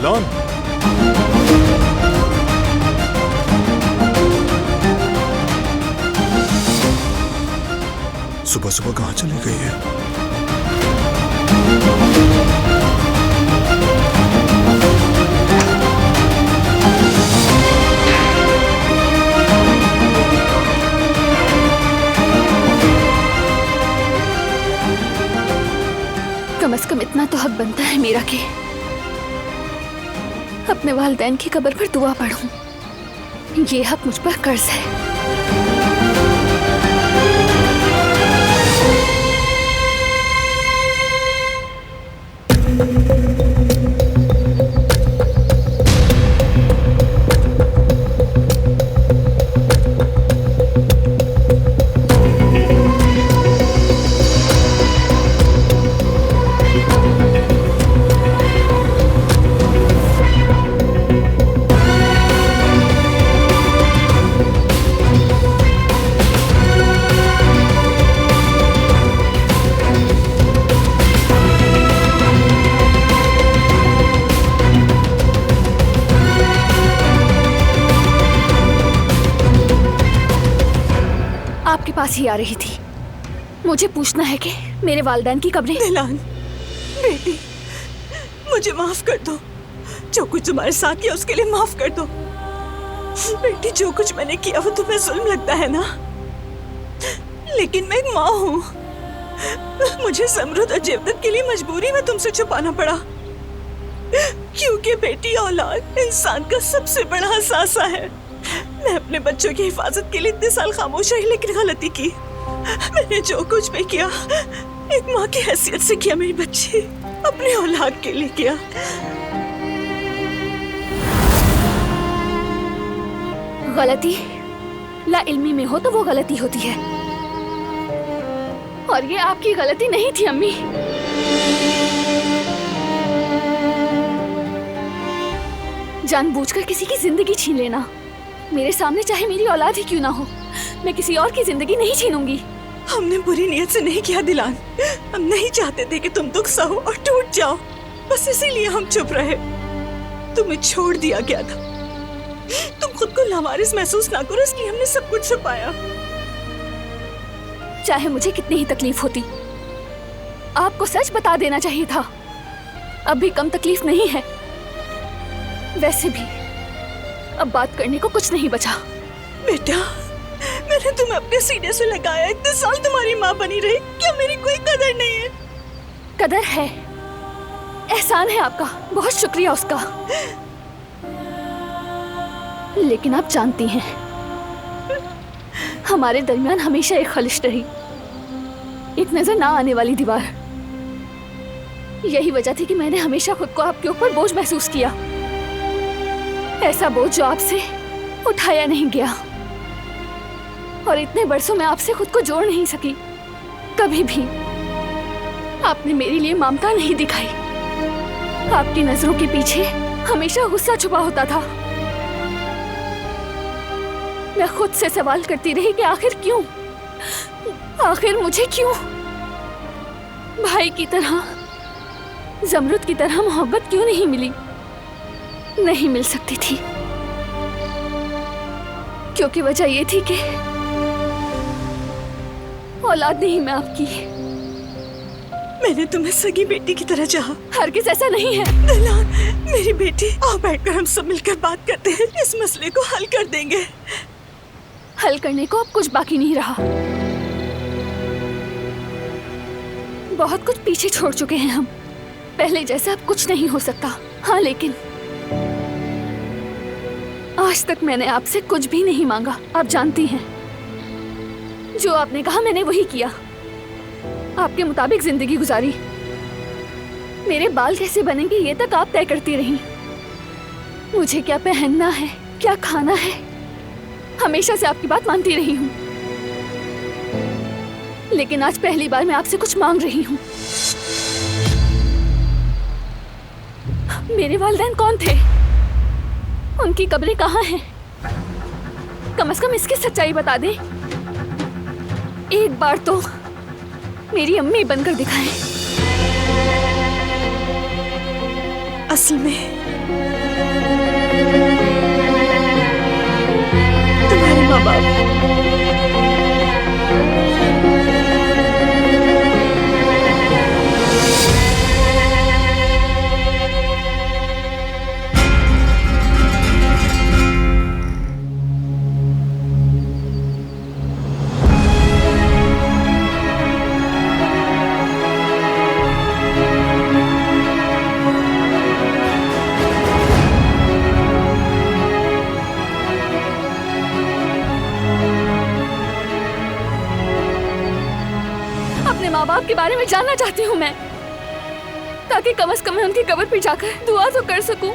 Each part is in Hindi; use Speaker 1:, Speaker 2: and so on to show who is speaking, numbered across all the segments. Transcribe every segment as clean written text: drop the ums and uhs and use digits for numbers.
Speaker 1: दिलान, सुबह सुबह कहाँ चली गई है?
Speaker 2: कम से कम इतना तो हक बनता है मेरा कि अपने वालिदैन की कब्र पर दुआ पढ़ूं। ये हक मुझ पर कर्ज है। आपके पास ही आ रही थी। मुझे पूछना है कि मेरे वालिदैन की कब्रें।
Speaker 3: दिलान, बेटी, मुझे माफ कर दो। जो कुछ तुम्हारे साथ किया उसके लिए माफ कर दो। बेटी, जो कुछ मैंने किया वो तुम्हें जुल्म लगता है ना, लेकिन मैं एक माँ हूँ। मुझे ज़मरुद और जेवदत के लिए मजबूरी में तुमसे छुपाना पड़ा, क्योंकि बेटी औलाद इंसान का सबसे बड़ा असासा है। मैं अपने बच्चों की हिफाजत के लिए इतने साल खामोश रही, लेकिन गलती की। मैंने जो कुछ भी किया एक माँ की हैसियत से किया। मेरी बच्ची अपनी औलाद के लिए किया।
Speaker 2: गलती ला इल्मी में हो तो वो गलती होती है, और ये आपकी गलती नहीं थी अम्मी। जानबूझकर किसी की जिंदगी छीन लेना, मेरे सामने चाहे मेरी औलाद ही क्यों ना हो, मैं किसी और की जिंदगी नहीं छीनूंगी।
Speaker 3: हमने बुरी नीयत से नहीं किया दिलान। हम नहीं चाहते थे कि तुम दुख सहो और टूट जाओ, बस इसीलिए हम चुप रहे। तुम्हें छोड़ दिया गया था, तुम खुद को लावारिस महसूस ना करो, इसलिए हमने सब कुछ छुपाया।
Speaker 2: चाहे मुझे कितनी ही तकलीफ होती, आपको सच बता देना चाहिए था। अब भी कम तकलीफ नहीं है। वैसे भी अब बात करने को कुछ नहीं बचा।
Speaker 3: बेटा, मैंने तुम्हें अपने सीने से लगाया, इतने साल तुम्हारी माँ बनी रही, क्या मेरी कोई कदर नहीं है?
Speaker 2: कदर है, एहसान है आपका, बहुत शुक्रिया उसका। लेकिन आप जानती हैं, हमारे दरमियान हमेशा एक खलिश रही, एक नजर ना आने वाली दीवार। यही वजह थी कि मैंने हमेशा खुद को आपके ऊपर बोझ महसूस किया, ऐसा बोझ जो आपसे उठाया नहीं गया। और इतने बरसों में आपसे खुद को जोड़ नहीं सकी। कभी भी आपने मेरे लिए ममता नहीं दिखाई। आपकी नजरों के पीछे हमेशा गुस्सा छुपा होता था। मैं खुद से सवाल करती रही कि आखिर क्यों, आखिर मुझे क्यों? भाई की तरह, ज़मरुद की तरह मोहब्बत क्यों नहीं मिली? नहीं मिल सकती थी, क्योंकि वजह ये थी कि औलाद नहीं मैं आपकी।
Speaker 3: मैंने तुम्हें सगी बेटी की तरह चाहा।
Speaker 2: हरगिज़ ऐसा नहीं है।
Speaker 3: दिलान, मेरी बेटी, आओ बैठकर हम सब मिलकर बात करते हैं, इस मसले को हल कर देंगे।
Speaker 2: हल करने को अब कुछ बाकी नहीं रहा। बहुत कुछ पीछे छोड़ चुके हैं हम। पहले जैसा अब कुछ नहीं हो सकता। हाँ, लेकिन आज तक मैंने आपसे कुछ भी नहीं मांगा। आप जानती हैं, जो आपने कहा मैंने वही किया। आपके मुताबिक जिंदगी गुजारी। मेरे बाल कैसे बनेंगे ये तक आप तय करती रही। मुझे क्या पहनना है, क्या खाना है, हमेशा से आपकी बात मानती रही हूँ। लेकिन आज पहली बार मैं आपसे कुछ मांग रही हूँ। मेरे वालिदैन कौन थे? उनकी कब्रें कहाँ हैं? कम से कम इसकी सच्चाई बता दें। एक बार तो मेरी अम्मी बनकर दिखाएं।
Speaker 3: असल में तुम्हारे माँ बाप।
Speaker 2: अपने माँ बाप के बारे में जानना चाहती हूँ मैं, ताकि कम से कम मैं उनकी कब्र पे जाकर दुआ तो कर सकूं।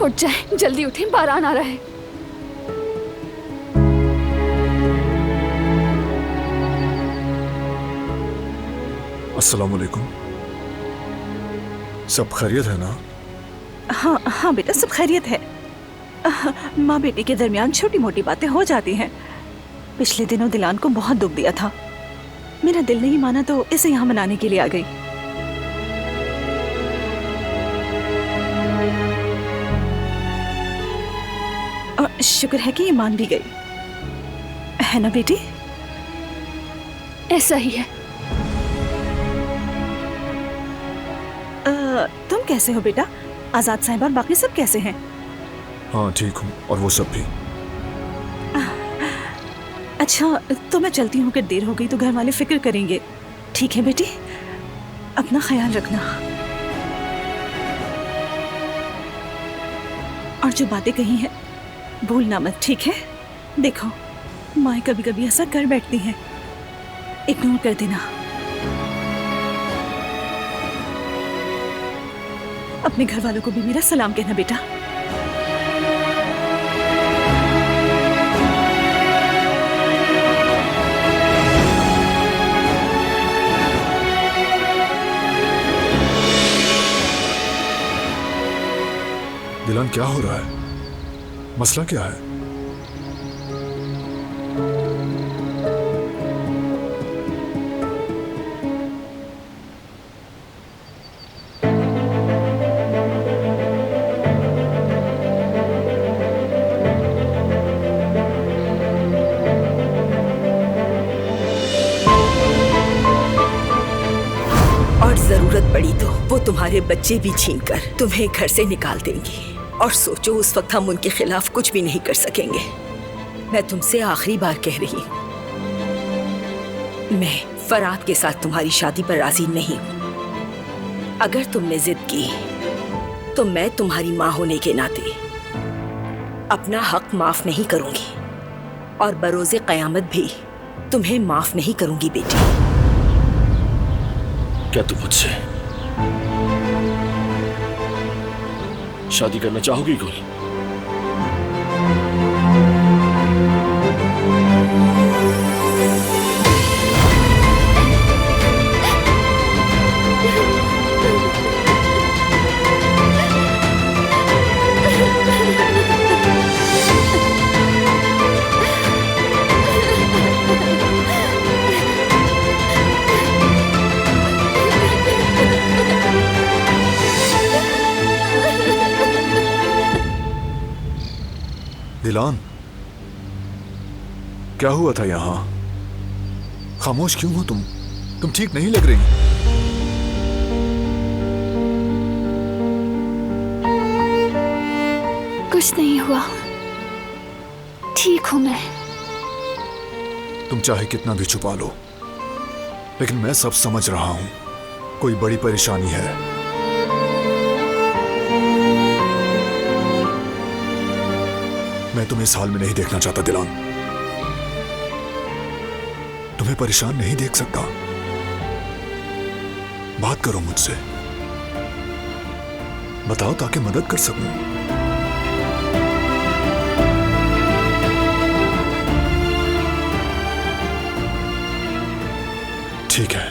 Speaker 2: उठ जाए, जल्दी उठें, बारान आ रहा है।
Speaker 1: अस्सलाम वालेकुम। सब खैरियत है ना?
Speaker 3: हाँ हाँ बेटा, सब खैरियत है। माँ बेटी के दरमियान छोटी मोटी बातें हो जाती हैं। पिछले दिनों दिलान को बहुत दुख दिया था। मेरा दिल नहीं माना तो इसे यहाँ मनाने के लिए आ गई। और शुक्र है कि ये मान भी गई, है ना बेटी?
Speaker 2: ऐसा ही है।
Speaker 3: तुम कैसे हो बेटा? आजाद साहिबा और बाकी सब कैसे हैं?
Speaker 1: हाँ ठीक हूँ, और वो सब भी।
Speaker 3: अच्छा तो मैं चलती हूँ कि देर हो गई तो घर वाले फिक्र करेंगे। ठीक है बेटी, अपना ख्याल रखना। और जो बातें कही हैं भूलना मत, ठीक है? देखो माँ कभी कभी ऐसा कर बैठती हैं, इग्नोर कर देना। अपने घर वालों को भी मेरा सलाम कहना बेटा।
Speaker 1: दिलान क्या हो रहा है? मसला क्या है?
Speaker 4: और जरूरत पड़ी तो वो तुम्हारे बच्चे भी छीनकर तुम्हें घर से निकाल देंगी। और सोचो उस वक्त हम उनके खिलाफ कुछ भी नहीं कर सकेंगे। मैं तुमसे आखिरी बार कह रही हूँ, मैं फराद के साथ तुम्हारी शादी पर राजी नहीं हूँ। अगर तुमने जिद की तो मैं तुम्हारी माँ होने के नाते अपना हक माफ नहीं करूंगी, और बरोज़े क़यामत भी तुम्हें माफ नहीं करूंगी बेटी।
Speaker 5: क्या तुम मुझसे शादी करना चाहोगी कोई?
Speaker 1: दिलान, क्या हुआ था यहाँ? खामोश क्यों हो तुम? तुम ठीक नहीं लग रही।
Speaker 2: कुछ नहीं हुआ, ठीक हूं मैं।
Speaker 1: तुम चाहे कितना भी छुपा लो, लेकिन मैं सब समझ रहा हूं। कोई बड़ी परेशानी है। मैं तुम्हें इस हाल में नहीं देखना चाहता दिलान। तुम्हें परेशान नहीं देख सकता। बात करो मुझसे, बताओ ताकि मदद कर सकूं। ठीक है,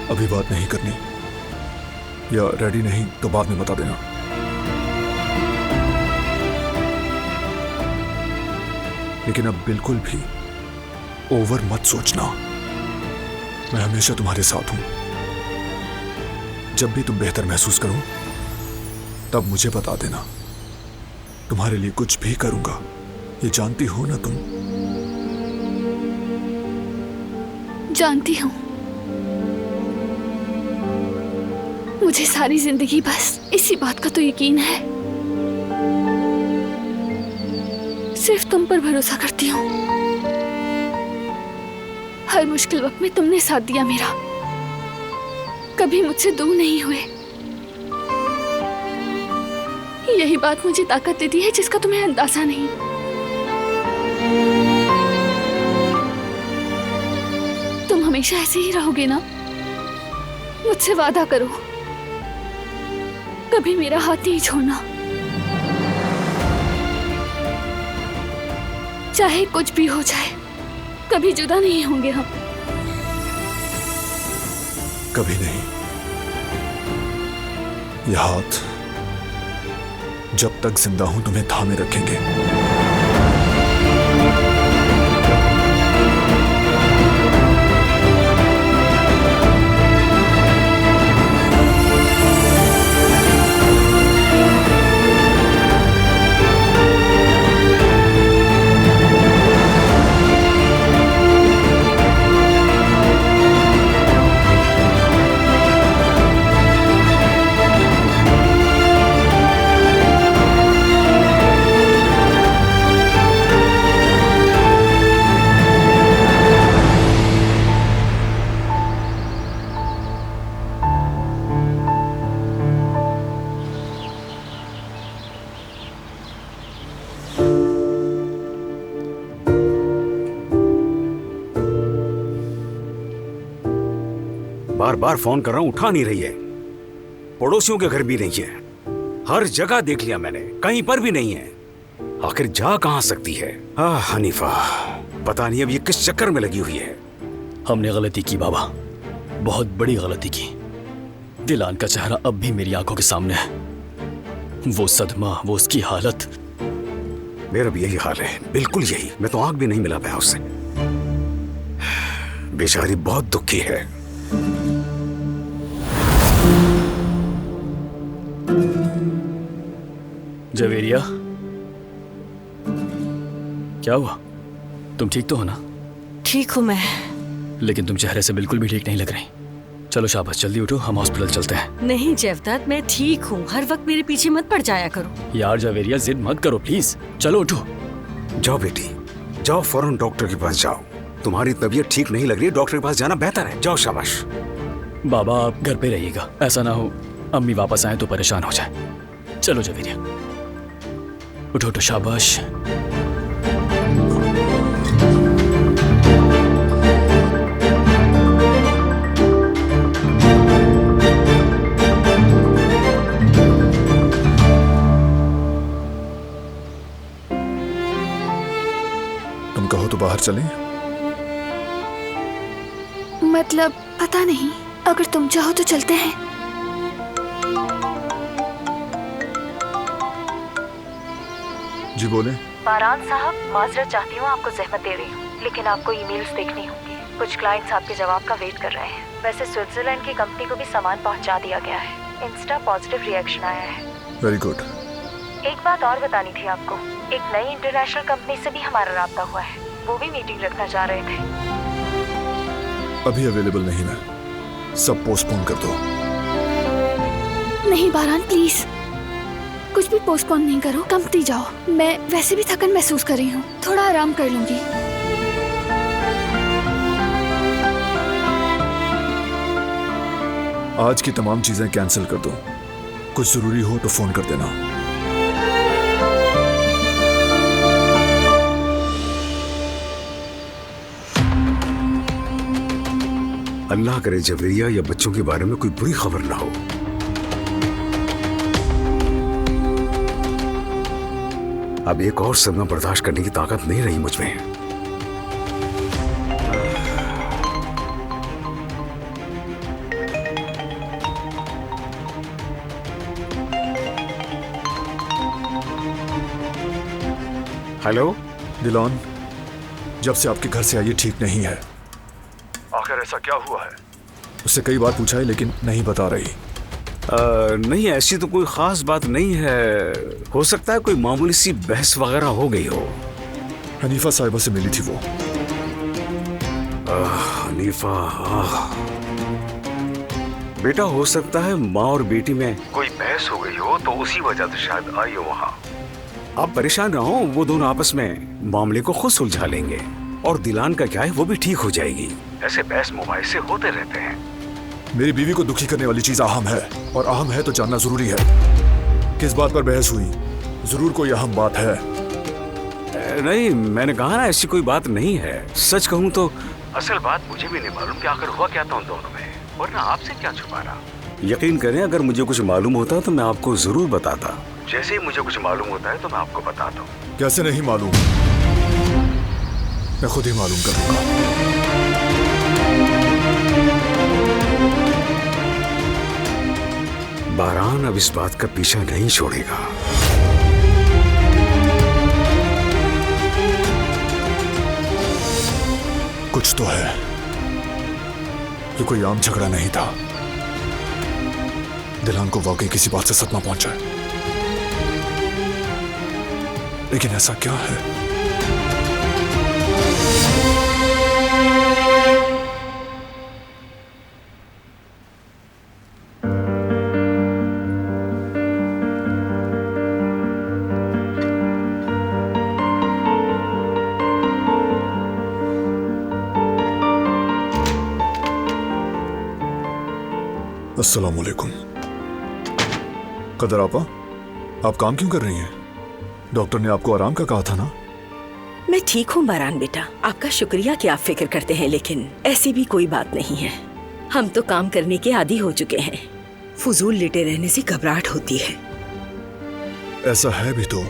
Speaker 1: अभी बात नहीं करनी, या रेडी नहीं तो बाद में बता देना। लेकिन अब बिल्कुल भी ओवर मत सोचना। मैं हमेशा तुम्हारे साथ हूं। जब भी तुम बेहतर महसूस करो तब मुझे बता देना। तुम्हारे लिए कुछ भी करूंगा, ये जानती हो ना तुम?
Speaker 2: जानती हूँ। मुझे सारी जिंदगी बस इसी बात का तो यकीन है। सिर्फ तुम पर भरोसा करती हूँ। हर मुश्किल वक्त में तुमने साथ दिया मेरा, कभी मुझसे दूर नहीं हुए। यही बात मुझे ताकत देती है जिसका तुम्हें अंदाजा नहीं। तुम हमेशा ऐसे ही रहोगे ना? मुझसे वादा करो, कभी मेरा हाथ नहीं छोड़ना। चाहे कुछ भी हो जाए, कभी जुदा नहीं होंगे हम।
Speaker 1: कभी नहीं। यह हाथ जब तक जिंदा हूं तुम्हें थामे रखेंगे।
Speaker 6: बार बार फोन कर रहा हूं, उठा नहीं रही है। पड़ोसियों के घर भी नहीं है, हर जगह देख लिया मैंने, कहीं पर भी नहीं है। आखिर जा कहां सकती है? हनीफा, पता नहीं अब ये किस चक्कर में लगी हुई है।
Speaker 5: हमने गलती की बाबा, बहुत बड़ी गलती की। दिलान का चेहरा अब भी मेरी आंखों के सामने है। वो सदमा, वो उसकी हालत।
Speaker 6: मेरा भी यही हाल है, बिल्कुल यही। मैं तो आंख भी नहीं मिला पाया उससे। बेचारी बहुत दुखी है।
Speaker 5: जवेरिया, क्या हुआ? तुम ठीक तो हो ना?
Speaker 7: ठीक हूँ मैं।
Speaker 5: लेकिन तुम चेहरे से बिल्कुल भी ठीक नहीं लग रही। चलो शाबाश, जल्दी उठो, हम हॉस्पिटल चलते हैं।
Speaker 7: नहीं जेवदात, मैं ठीक हूँ। हर वक्त मेरे पीछे मत पड़ जाया करो।
Speaker 5: यार जवेरिया, जिद मत करो प्लीज। चलो उठो।
Speaker 6: जाओ बेटी, जाओ फौरन डॉक्टर के पास जाओ। तुम्हारी तबीयत ठीक नहीं लग रही है, डॉक्टर के पास जाना बेहतर है। जाओ, शाबाश।
Speaker 5: बाबा आप घर पे रहिएगा, ऐसा ना हो अम्मी वापस आए तो परेशान हो जाए। चलो जवेरिया, उठो उठो, शाबाश।
Speaker 1: तुम कहो तो बाहर चलें?
Speaker 2: मतलब पता नहीं, अगर तुम चाहो तो चलते हैं।
Speaker 1: जी बोले।
Speaker 8: बारान साहब, माजरत चाहती हूँ, आपको जहमत दे रही हूँ, लेकिन आपको ईमेल्स देखनी होंगी। कुछ क्लाइंट्स आपके जवाब का वेट कर रहे हैं। वैसे स्विट्जरलैंड की कंपनी को भी सामान पहुँचा दिया गया है। इंस्टा पॉजिटिव रिएक्शन आया है।
Speaker 1: Very good.
Speaker 8: एक बात और बतानी थी आपको, एक नई इंटरनेशनल कंपनी से भी हमारा राब्ता हुआ है। वो भी मीटिंग रखना चाह रहे थे।
Speaker 1: अभी अवेलेबल नहीं मैं, सब पोस्टपोन कर दो।
Speaker 2: नहीं बारान, प्लीज कुछ भी पोस्टपोन नहीं करो, कंपनी जाओ। मैं वैसे भी थकन महसूस कर रही हूँ, थोड़ा आराम कर लूंगी।
Speaker 1: आज की तमाम चीजें कैंसिल कर दो। कुछ जरूरी हो तो फोन कर देना।
Speaker 6: अल्लाह करे जवेरिया या बच्चों के बारे में कोई बुरी खबर ना हो। अब एक और सदमा बर्दाश्त करने की ताकत नहीं रही मुझ में। हेलो
Speaker 1: दिलान, जब से आपके घर से आई ठीक नहीं है। आखिर ऐसा क्या हुआ है? उससे कई बार पूछा है लेकिन नहीं बता रही।
Speaker 6: नहीं, ऐसी तो कोई खास बात नहीं है। हो सकता है कोई मामूली सी बहस वगैरह हो गई हो।
Speaker 1: हनीफा साहिबा से मिली थी वो।
Speaker 6: हनीफा, बेटा हो सकता है माँ और बेटी में कोई बहस हो गई हो, तो उसी वजह से शायद आई हो वहाँ। आप परेशान ना हो, वो दोनों आपस में मामले को खुद सुलझा लेंगे और दिलान का क्या है वो भी ठीक हो जाएगी। ऐसे बहस मुबाहिस से होते रहते हैं।
Speaker 1: मेरी बीवी को दुखी करने वाली चीज अहम है, और अहम है तो जानना जरूरी है। किस बात पर बहस हुई? जरूर कोई अहम बात है।
Speaker 6: नहीं, मैंने कहा ना ऐसी कोई बात नहीं है। सच कहूँ तो असल बात मुझे भी नहीं मालूम कि आखिर हुआ क्या था उन दोनों में, वरना आपसे क्या छुपाना। यकीन करें, अगर मुझे कुछ मालूम होता तो मैं आपको जरूर बताता। जैसे ही मुझे कुछ मालूम होता है तो मैं आपको बताता हूँ।
Speaker 1: कैसे नहीं मालूम? मैं खुद ही मालूम करूंगा।
Speaker 6: बारान अब इस बात का पीछा नहीं छोड़ेगा।
Speaker 1: कुछ तो है। ये कोई आम झगड़ा नहीं था। दिलान को वाकई किसी बात से सदमा पहुंचा है, लेकिन ऐसा क्या है? अस्सलाम वालेकुम। कदर आपा, आप काम क्यों कर रही हैं? डॉक्टर ने आपको आराम का कहा था ना?
Speaker 4: मैं ठीक हूँ बारान बेटा, आपका शुक्रिया कि आप फिक्र करते हैं, लेकिन ऐसी भी कोई बात नहीं है। हम तो काम करने के आदी हो चुके हैं। फुजूल लेटे रहने से घबराहट होती है।
Speaker 1: ऐसा है भी तो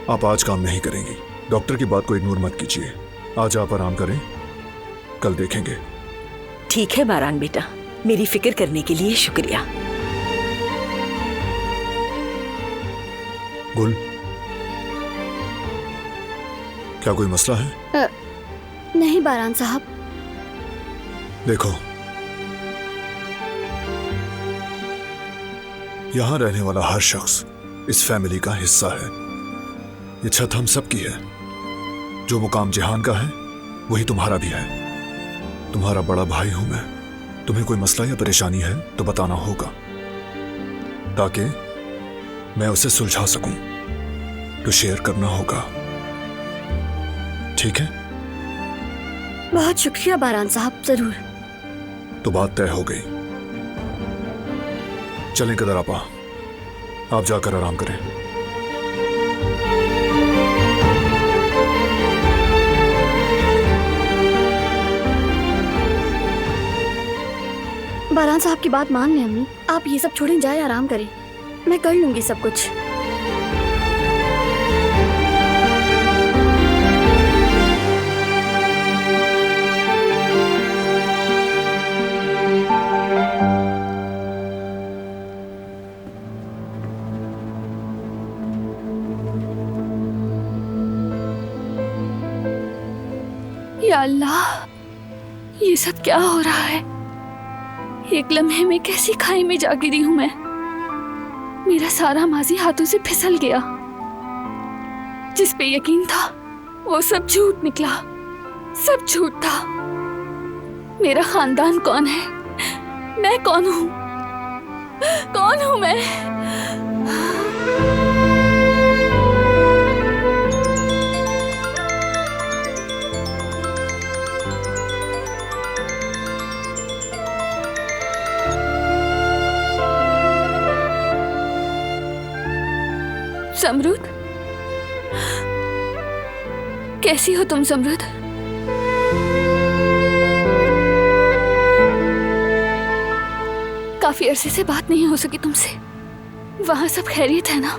Speaker 1: आप आज काम नहीं करेंगी। डॉक्टर की बात को इग्नोर मत कीजिए। आज आप आराम करें, कल देखेंगे।
Speaker 4: ठीक है बारान बेटा, मेरी फिक्र करने के लिए शुक्रिया।
Speaker 1: गुल, क्या कोई मसला है?
Speaker 2: नहीं बारान साहब।
Speaker 1: देखो, यहां रहने वाला हर शख्स इस फैमिली का हिस्सा है। ये छत हम सब की है। जो मुकाम जिहान का है वही तुम्हारा भी है। तुम्हारा बड़ा भाई हूं मैं। तुम्हें कोई मसला या परेशानी है तो बताना होगा, ताकि मैं उसे सुलझा सकूं। तो शेयर करना होगा, ठीक है?
Speaker 2: बहुत शुक्रिया बारान साहब, जरूर।
Speaker 1: तो बात तय हो गई। चलें कदर आपा, आप जाकर आराम करें।
Speaker 2: बारान साहब की बात मान लें अम्मी। आप ये सब छोड़ें, जाए आराम करें। मैं कर लूंगी सब कुछ। या अल्लाह, ये सब क्या हो रहा है? एक लम्हे में कैसी खाई में जा गिरी हूं मैं। मेरा सारा माजी हाथों से फिसल गया। जिस पे यकीन था वो सब झूठ निकला। सब झूठ था। मेरा खानदान कौन है? मैं कौन हूं? कौन हूं मैं? समरुद, कैसी हो तुम समरुद? काफी अरसे से बात नहीं हो सकी तुमसे। वहां सब खैरियत है ना?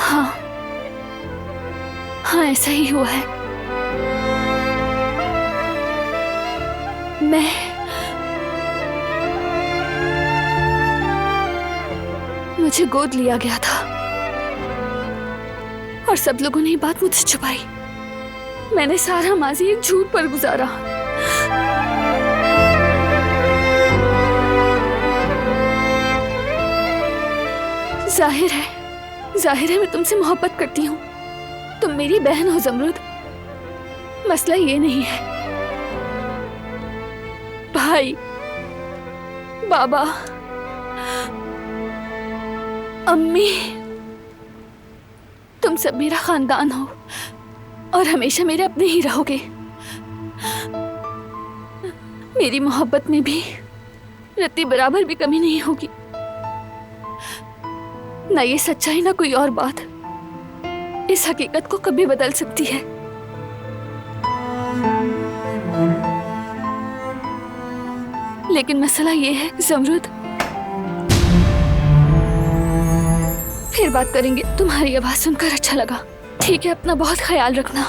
Speaker 2: हाँ हाँ, ऐसा ही हुआ है। मुझे गोद लिया गया था। और सब लोगों ने ये बात मुझसे छुपाई। मैंने सारा माजी एक झूठ पर गुजारा। जाहिर है मैं तुमसे मोहब्बत करती हूँ। तुम मेरी बहन हो जमरुद। मसला ये नहीं है। भाई, बाबा, अम्मी, तुम सब मेरा खानदान हो और हमेशा मेरे अपने ही रहोगे। मेरी मोहब्बत में भी रत्ती बराबर भी कमी नहीं होगी। ना ये सच्चाई ना कोई और बात इस हकीकत को कभी बदल सकती है। लेकिन मसला ये है जमरुद, फिर बात करेंगे। तुम्हारी आवाज सुनकर अच्छा लगा। ठीक है, अपना बहुत ख्याल रखना।